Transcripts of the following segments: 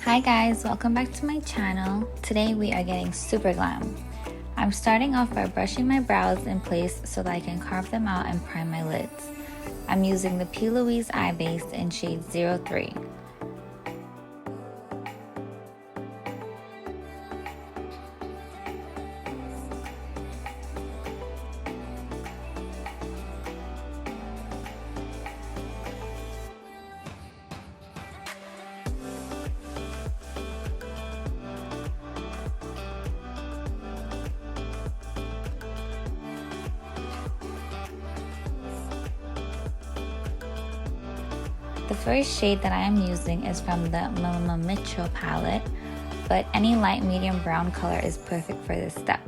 Hi guys, welcome back to my channel. Today we are getting super glam. I'm starting off by brushing my brows in place so that I can carve them out and prime my lids. I'm using the P.LOUISE eye base in shade 03. The first shade that I am using is from the MMMMITCHELL palette, but any light medium brown color is perfect for this step.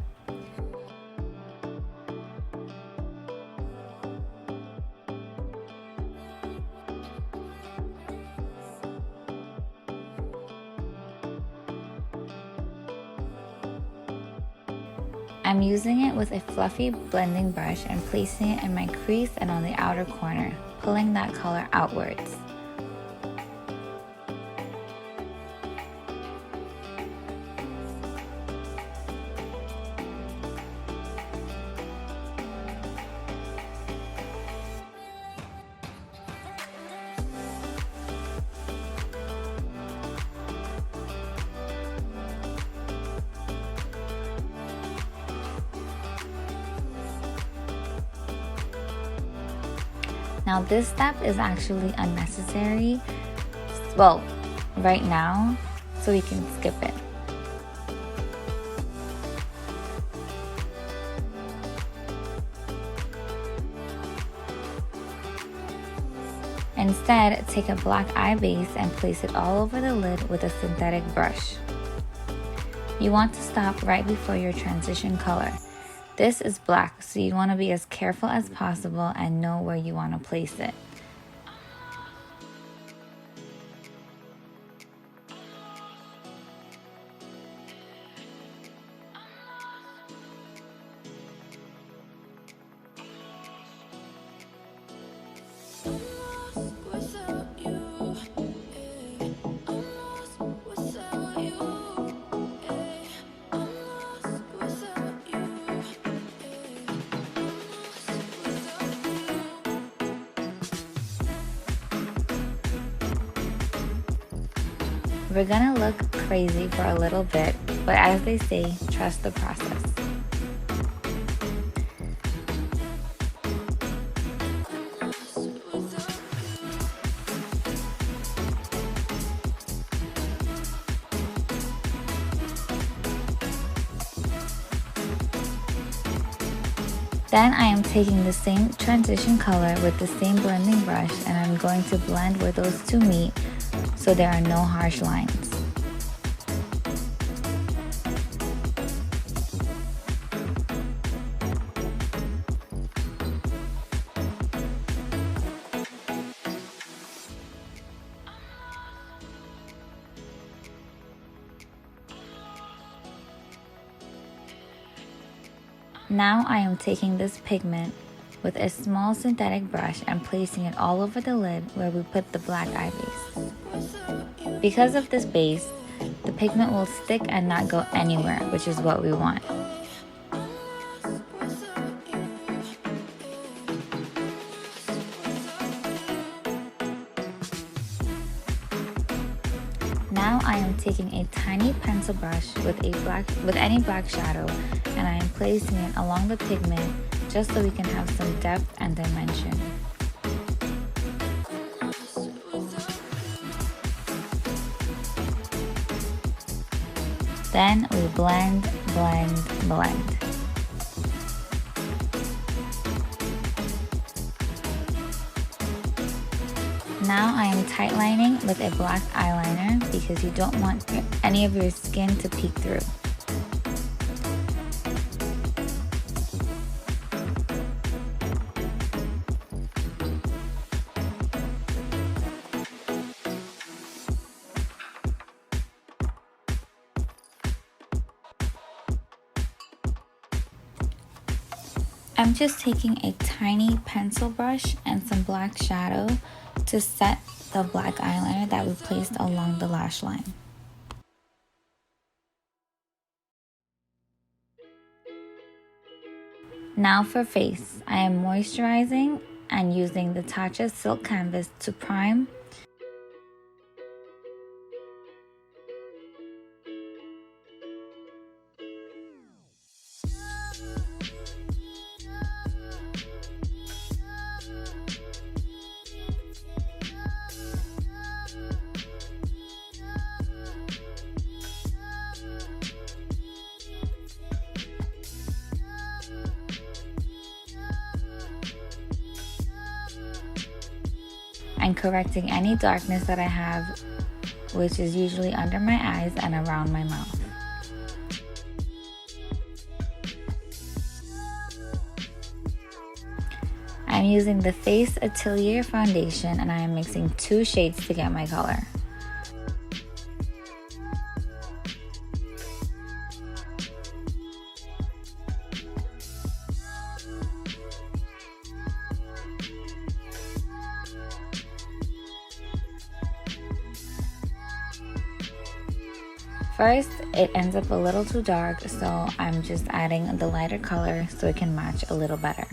I'm using it with a fluffy blending brush and placing it in my crease and on the outer corner, pulling that color outwards. Now this step is actually unnecessary, well, right now, so we can skip it. Instead, take a black eye base and place it all over the lid with a synthetic brush. You want to stop right before your transition color. This is black, so you want to be as careful as possible and know where you want to place it. We're gonna look crazy for a little bit, but as they say, trust the process. Then I am taking the same transition color with the same blending brush and I'm going to blend where those two meet so there are no harsh lines. Now I am taking this pigment with a small synthetic brush and placing it all over the lid where we put the black eye base. Because of this base, the pigment will stick and not go anywhere, which is what we want. Now I am taking a tiny pencil brush with any black shadow and I am placing it along the pigment just so we can have some depth and dimension. Then we blend, blend, blend. Now I am tightlining with a black eyeliner because you don't want any of your skin to peek through. I'm just taking a tiny pencil brush and some black shadow to set the black eyeliner that we placed along the lash line. Now for face, I am moisturizing and using the Tatcha Silk Canvas to prime. And correcting any darkness that I have, which is usually under my eyes and around my mouth. I'm using the Faceatelier foundation and I am mixing 2 shades to get my color. First, it ends up a little too dark, so I'm just adding the lighter color so it can match a little better.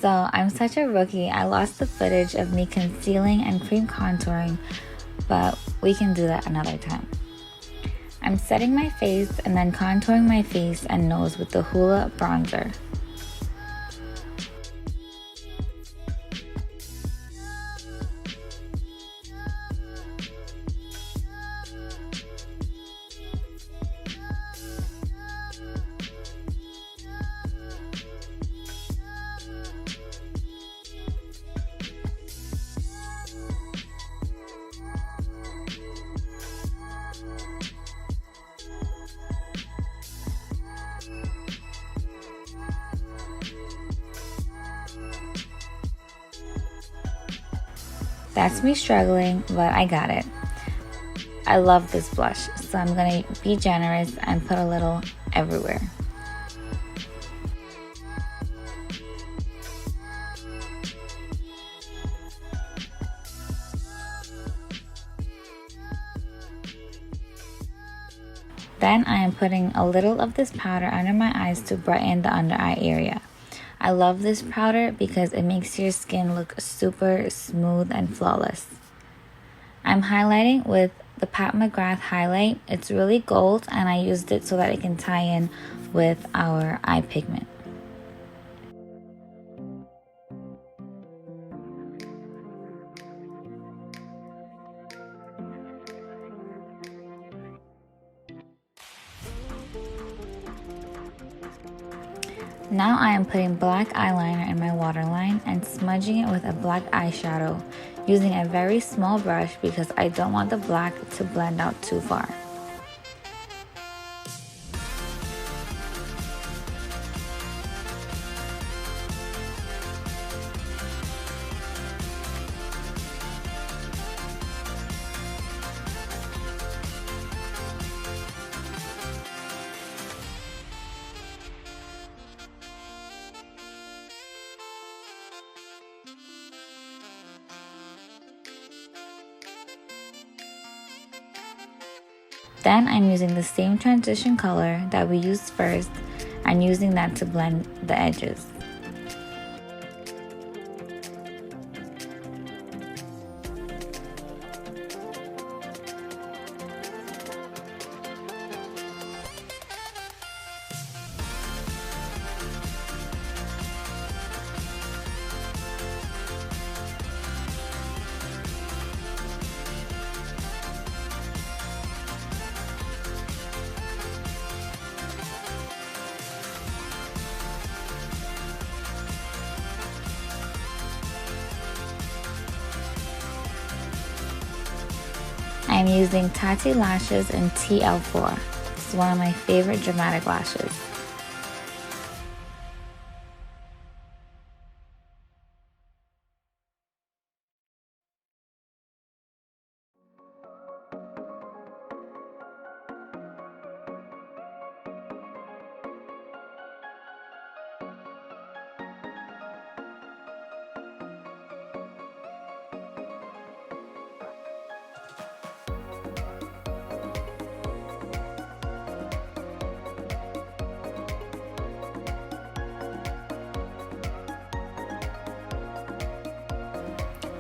So I'm such a rookie, I lost the footage of me concealing and cream contouring, but we can do that another time. I'm setting my face and then contouring my face and nose with the Hoola bronzer. That's me struggling, but I got it. I love this blush, so I'm gonna be generous and put a little everywhere. Then I am putting a little of this powder under my eyes to brighten the under eye area. I love this powder because it makes your skin look super smooth and flawless. I'm highlighting with the Pat McGrath highlight. It's really gold and I used it so that it can tie in with our eye pigment. Now I am putting black eyeliner in my waterline and smudging it with a black eyeshadow using a very small brush because I don't want the black to blend out too far. Then I'm using the same transition color that we used first and using that to blend the edges. I'm using Tatti Lashes in TL4. It's one of my favorite dramatic lashes.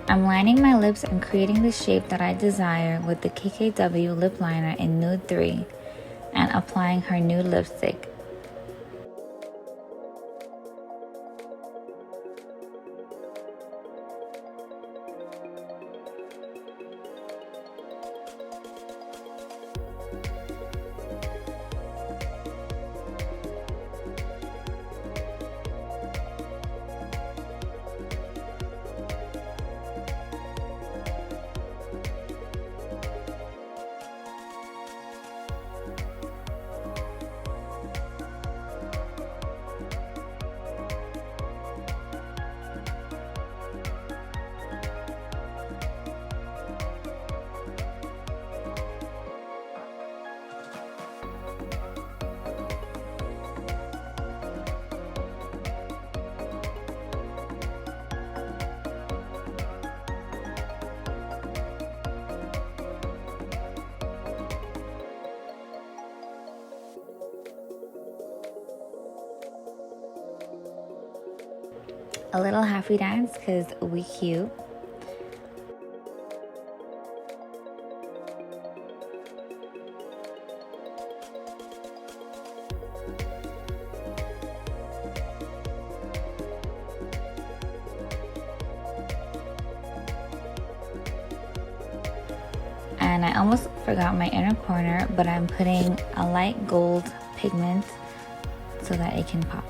I'm lining my lips and creating the shape that I desire with the KKW lip liner in Nude 3 and applying her nude lipstick. A little happy dance because we cute. And I almost forgot my inner corner, but I'm putting a light gold pigment so that it can pop.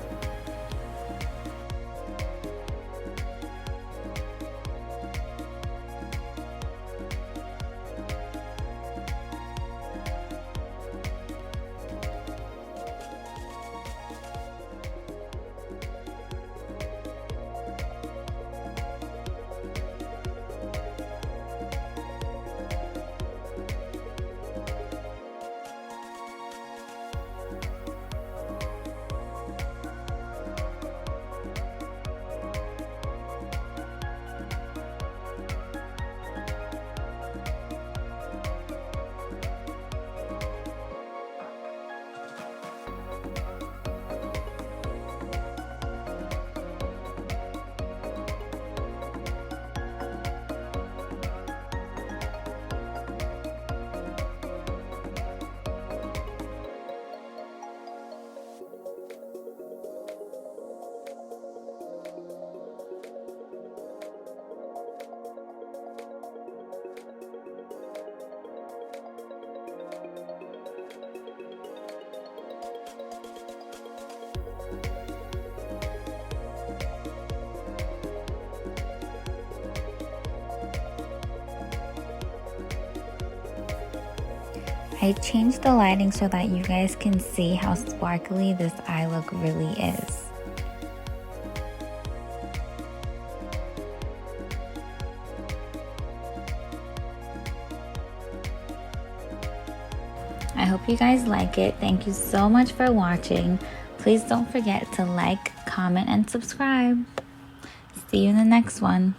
I changed the lighting so that you guys can see how sparkly this eye look really is. I hope you guys like it. Thank you so much for watching. Please don't forget to like, comment, and subscribe. See you in the next one.